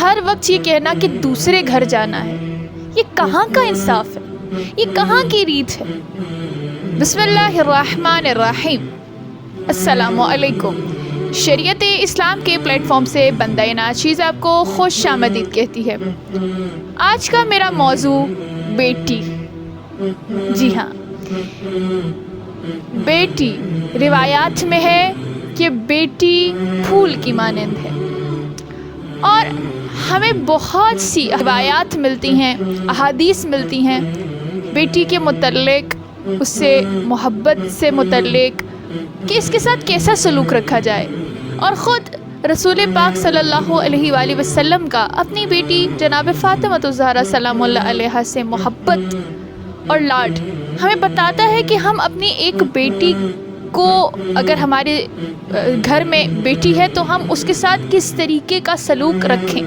ہر وقت یہ کہنا کہ دوسرے گھر جانا ہے، یہ کہاں کا انصاف ہے؟ یہ کہاں کی ریت ہے؟ بسم اللہ الرحمن الرحیم۔ السلام علیکم۔ شریعت اسلام کے پلیٹ فارم سے بندہ ناچیز آپ کو خوش آمدید کہتی ہے۔ آج کا میرا موضوع بیٹی۔ جی ہاں، بیٹی روایات میں ہے کہ بیٹی پھول کی مانند ہے، اور ہمیں بہت سی روایات ملتی ہیں، احادیث ملتی ہیں بیٹی کے متعلق، اس سے محبت سے متعلق کہ اس کے ساتھ کیسا سلوک رکھا جائے۔ اور خود رسول پاک صلی اللہ علیہ وآلہ وسلم کا اپنی بیٹی جناب فاطمہ الزہرا سلام اللہ علیہا سے محبت اور لاڈ ہمیں بتاتا ہے کہ ہم اپنی ایک بیٹی کو، اگر ہمارے گھر میں بیٹی ہے تو ہم اس کے ساتھ کس طریقے کا سلوک رکھیں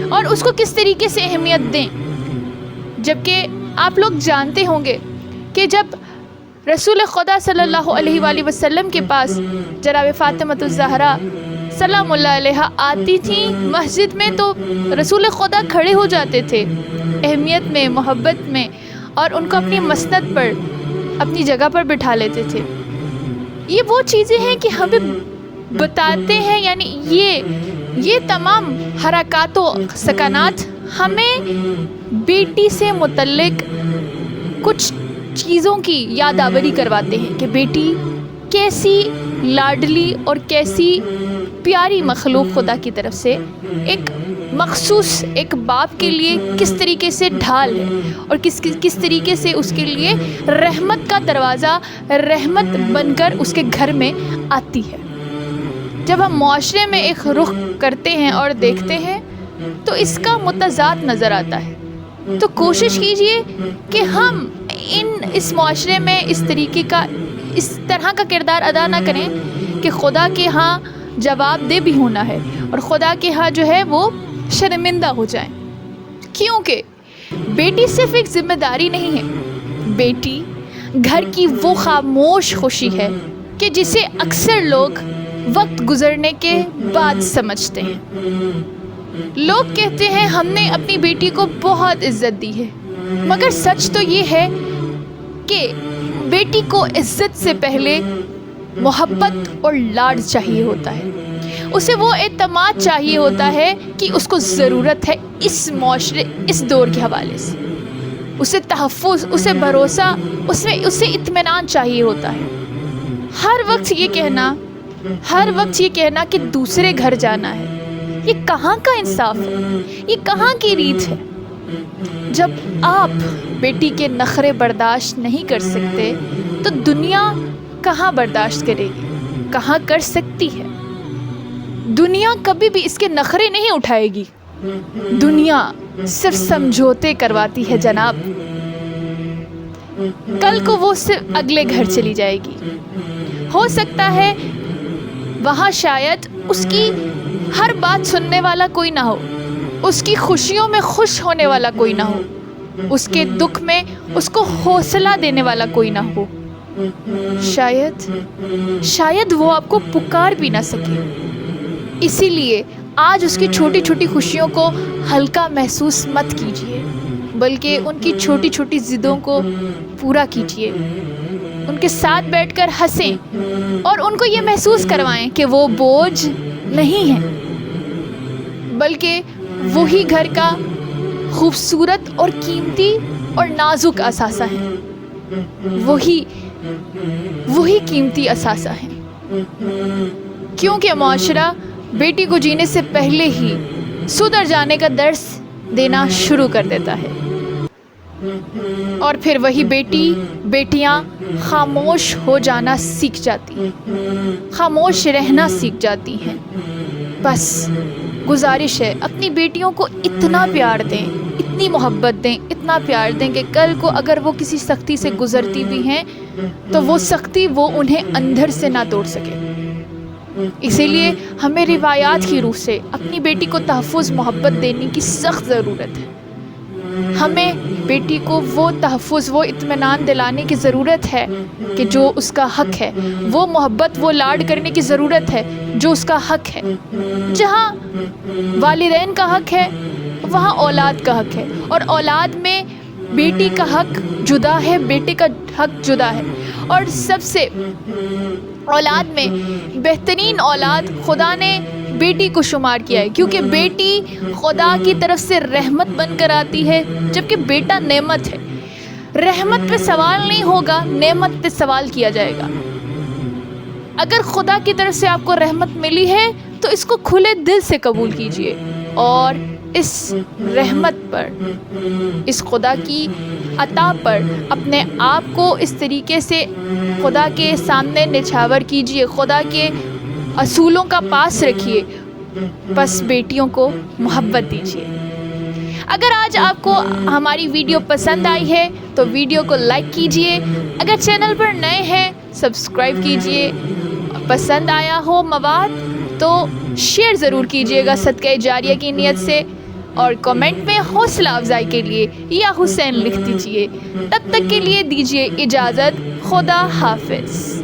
اور اس کو کس طریقے سے اہمیت دیں۔ جبکہ آپ لوگ جانتے ہوں گے کہ جب رسول خدا صلی اللہ علیہ وآلہ وسلم کے پاس جناب فاطمہ الزہرا سلام اللہ علیہا آتی تھیں مسجد میں، تو رسول خدا کھڑے ہو جاتے تھے اہمیت میں، محبت میں، اور ان کو اپنی مسند پر، اپنی جگہ پر بٹھا لیتے تھے۔ یہ وہ چیزیں ہیں کہ ہمیں بتاتے ہیں، یعنی یہ تمام حرکات و سکنات ہمیں بیٹی سے متعلق کچھ چیزوں کی یاد آوری کرواتے ہیں کہ بیٹی کیسی لاڈلی اور کیسی پیاری مخلوق خدا کی طرف سے ایک مخصوص ایک باپ کے لیے کس طریقے سے ڈھال ہے، اور کس طریقے سے اس کے لیے رحمت کا دروازہ، رحمت بن کر اس کے گھر میں آتی ہے۔ جب ہم معاشرے میں ایک رخ کرتے ہیں اور دیکھتے ہیں تو اس کا متضاد نظر آتا ہے، تو کوشش کیجئے کہ ہم اس معاشرے میں اس طرح کا کردار ادا نہ کریں کہ خدا کے ہاں جواب دہ بھی ہونا ہے اور خدا کے ہاں جو ہے وہ شرمندہ ہو جائیں۔ کیونکہ بیٹی صرف ایک ذمہ داری نہیں ہے، بیٹی گھر کی وہ خاموش خوشی ہے کہ جسے اکثر لوگ وقت گزرنے کے بعد سمجھتے ہیں۔ لوگ کہتے ہیں ہم نے اپنی بیٹی کو بہت عزت دی ہے، مگر سچ تو یہ ہے کہ بیٹی کو عزت سے پہلے محبت اور لاڈ چاہیے ہوتا ہے، اسے وہ اعتماد چاہیے ہوتا ہے کہ اس کو ضرورت ہے اس معاشرے، اس دور کے حوالے سے، اسے تحفظ، اسے بھروسہ، اسے اطمینان چاہیے ہوتا ہے۔ ہر وقت یہ کہنا کہ دوسرے گھر جانا ہے، یہ کہاں کا انصاف ہے؟ یہ کہاں کی ریت ہے؟ جب آپ بیٹی کے نخرے برداشت نہیں کر سکتے تو دنیا کہاں برداشت کرے گی؟ کہاں کر سکتی ہے؟ دنیا کبھی بھی اس کے نخرے نہیں اٹھائے گی، دنیا صرف سمجھوتے کرواتی ہے جناب۔ کل کو وہ صرف اگلے گھر چلی جائے گی، ہو سکتا ہے وہاں شاید اس کی ہر بات سننے والا کوئی نہ ہو، اس کی خوشیوں میں خوش ہونے والا کوئی نہ ہو، اس کے دکھ میں اس کو حوصلہ دینے والا کوئی نہ ہو، شاید وہ آپ کو پکار بھی نہ سکے۔ اسی لیے آج اس کی چھوٹی چھوٹی خوشیوں کو ہلکا محسوس مت کیجیے، بلکہ ان کی چھوٹی چھوٹی ضدوں کو پورا کیجیے، ان کے ساتھ بیٹھ کر ہنسیں اور ان کو یہ محسوس کروائیں کہ وہ بوجھ نہیں ہے، بلکہ وہی گھر کا خوبصورت اور قیمتی اور نازک اثاثہ ہے، وہی قیمتی اثاثہ ہے۔ کیونکہ معاشرہ بیٹی کو جینے سے پہلے ہی سدھر جانے کا درس دینا شروع کر دیتا ہے، اور پھر وہی بیٹیاں خاموش ہو جانا سیکھ جاتی ہیں، خاموش رہنا سیکھ جاتی ہیں۔ بس گزارش ہے اپنی بیٹیوں کو اتنا پیار دیں، اتنی محبت دیں، اتنا پیار دیں کہ کل کو اگر وہ کسی سختی سے گزرتی بھی ہیں تو وہ سختی وہ انہیں اندر سے نہ توڑ سکے۔ اسی لیے ہمیں روایات کی روح سے اپنی بیٹی کو تحفظ، محبت دینے کی سخت ضرورت ہے۔ ہمیں بیٹی کو وہ تحفظ، وہ اطمینان دلانے کی ضرورت ہے کہ جو اس کا حق ہے، وہ محبت، وہ لاڈ کرنے کی ضرورت ہے جو اس کا حق ہے۔ جہاں والدین کا حق ہے وہاں اولاد کا حق ہے، اور اولاد میں بیٹی کا حق جدا ہے، بیٹے کا حق جدا ہے۔ اور سب سے اولاد میں بہترین اولاد خدا نے بیٹی کو شمار کیا ہے، کیونکہ بیٹی خدا کی طرف سے رحمت بن کر آتی ہے، جبکہ بیٹا نعمت ہے۔ رحمت پہ سوال نہیں ہوگا، نعمت پہ سوال کیا جائے گا۔ اگر خدا کی طرف سے آپ کو رحمت ملی ہے تو اس کو کھلے دل سے قبول کیجئے، اور اس رحمت پر، اس خدا کی عطا پر اپنے آپ کو اس طریقے سے خدا کے سامنے نچھاور کیجئے، خدا کے اصولوں کا پاس رکھیے، بس بیٹیوں کو محبت دیجئے۔ اگر آج آپ کو ہماری ویڈیو پسند آئی ہے تو ویڈیو کو لائک کیجئے، اگر چینل پر نئے ہیں سبسکرائب کیجئے، پسند آیا ہو مواد تو شیئر ضرور کیجئے گا صدقہ جاریہ کی نیت سے، اور کمنٹ میں حوصلہ افزائی کے لیے یا حسین لکھ دیجئے۔ تب تک کے لیے دیجئے اجازت، خدا حافظ۔